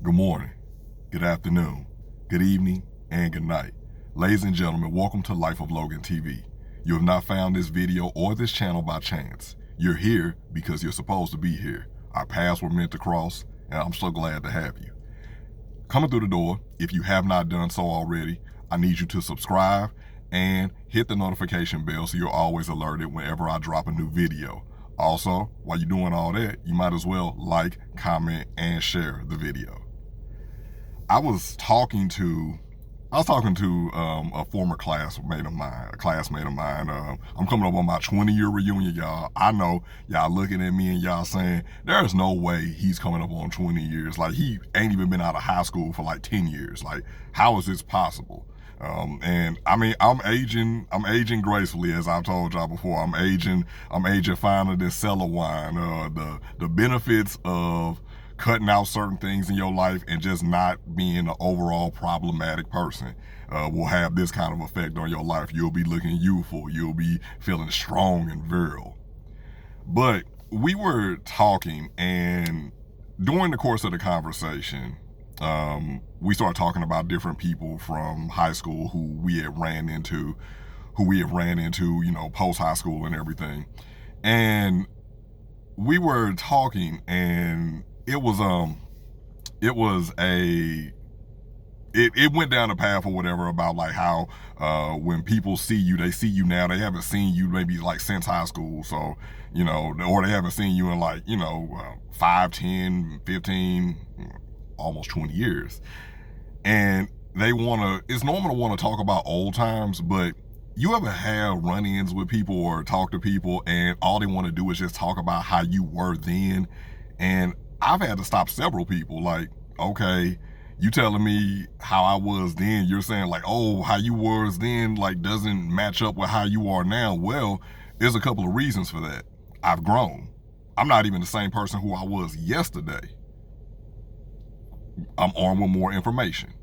Good morning, good afternoon, good evening, and good night. Ladies and gentlemen, welcome to Life of Logan TV. You have not found this video or this channel by chance. You're here because you're supposed to be here. Our paths were meant to cross, and I'm so glad to have you. Coming through the door, if you have not done so already, I need you to subscribe and hit the notification bell so you're always alerted whenever I drop a new video. Also, while you're doing all that, you might as well like, comment, and share the video. I was talking to a former classmate of mine. I'm coming up on my 20-year reunion, y'all. I know y'all looking at me and y'all saying, there's no way he's coming up on 20 years. Like, he ain't even been out of high school for like 10 years. Like, how is this possible? And I mean, I'm aging gracefully, as I've told y'all before. I'm aging finer than cellar wine. The benefits of cutting out certain things in your life and just not being an overall problematic person will have this kind of effect on your life. You'll be looking youthful. You'll be feeling strong and virile. But we were talking, and during the course of the conversation, we started talking about different people from high school who we had ran into, you know, post high school and everything. And we were talking, and it went down a path or whatever about like how when people see you, they see you now. They haven't seen you maybe like since high school. So, you know, or they haven't seen you in like, you know, 5, 10, 15, almost 20 years. And it's normal to want to talk about old times, but you ever have run-ins with people or talk to people and all they want to do is just talk about how you were then? And I've had to stop several people. Like, okay, you telling me how I was then, you're saying like, oh, how you was then like doesn't match up with how you are now. Well, there's a couple of reasons for that. I've grown. I'm not even the same person who I was yesterday. I'm armed with more information.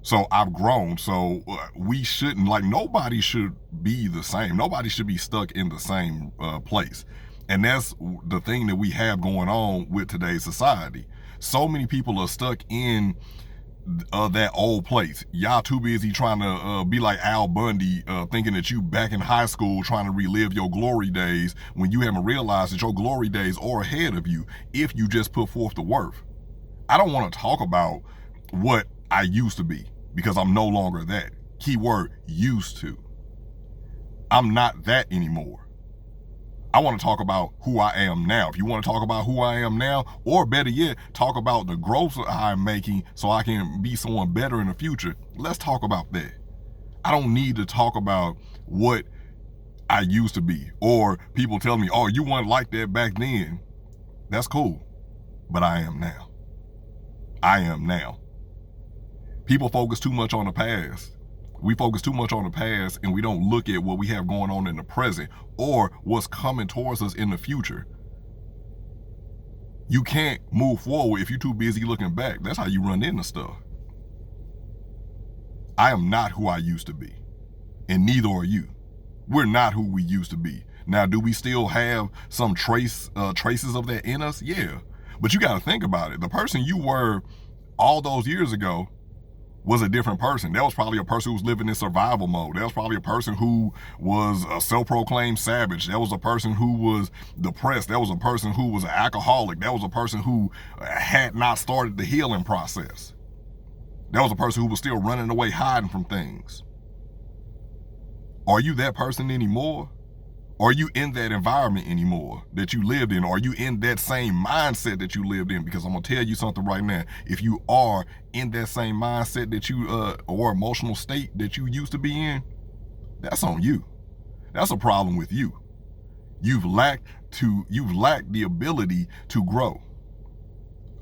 So I've grown. So we shouldn't, like, nobody should be the same. Nobody should be stuck in the same place. And that's the thing that we have going on with today's society. So many people are stuck in that old place. Y'all too busy trying to be like Al Bundy, thinking that you back in high school trying to relive your glory days when you haven't realized that your glory days are ahead of you if you just put forth the work. I don't want to talk about what I used to be because I'm no longer that. Keyword, used to. I'm not that anymore. I want to talk about who I am now. If you want to talk about who I am now, or better yet, talk about the growth I'm making so I can be someone better in the future, let's talk about that. I don't need to talk about what I used to be, or people tell me, oh, you weren't like that back then. That's cool, but I am now. I am now. People focus too much on the past. We focus too much on the past and we don't look at what we have going on in the present or what's coming towards us in the future. You can't move forward if you're too busy looking back. That's how you run into stuff. I am not who I used to be, and neither are you. We're not who we used to be. Now, do we still have some traces of that in us? Yeah. But you got to think about it. The person you were all those years ago was a different person. That was probably a person who was living in survival mode. That was probably a person who was a self-proclaimed savage. That was a person who was depressed. That was a person who was an alcoholic. That was a person who had not started the healing process. That was a person who was still running away, hiding from things. Are you that person anymore? Are you in that environment anymore that you lived in? Are you in that same mindset that you lived in? Because I'm going to tell you something right now. If you are in that same mindset that you, or emotional state that you used to be in, that's on you. That's a problem with you. You've lacked the ability to grow.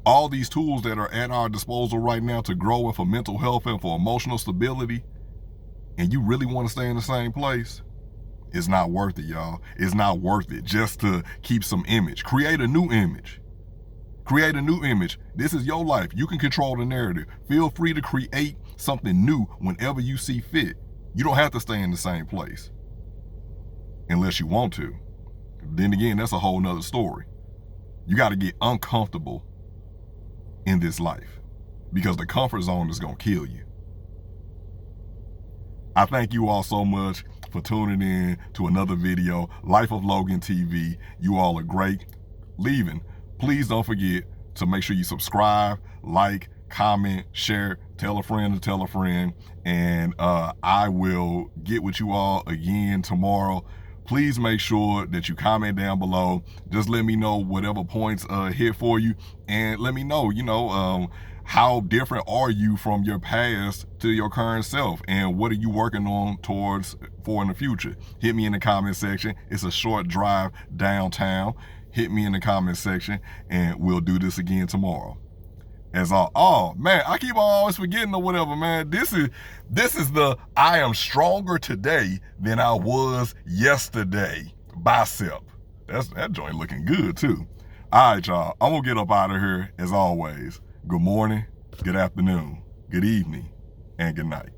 All these tools that are at our disposal right now to grow and for mental health and for emotional stability, and you really want to stay in the same place, it's not worth it, y'all. It's not worth it just to keep some image. Create a new image. Create a new image. This is your life. You can control the narrative. Feel free to create something new whenever you see fit. You don't have to stay in the same place unless you want to. Then again, that's a whole nother story. You got to get uncomfortable in this life. because the comfort zone is going to kill you. I thank you all so much for tuning in to another video, Life of Logan TV. You all are great. Leaving, please don't forget to make sure you subscribe, like, comment, share, tell a friend to tell a friend, and I will get with you all again tomorrow. Please make sure that you comment down below. Just let me know whatever points hit for you, and let me know, how different are you from your past to your current self, and what are you working on towards for in the future? Hit me in the comment section. It's a short drive downtown. Hit me in the comment section, and we'll do this again tomorrow. Oh man, I keep on always forgetting or whatever, man. This is the I am stronger today than I was yesterday bicep. That joint looking good too. All right, y'all. I'm gonna get up out of here as always. Good morning, good afternoon, good evening, and good night.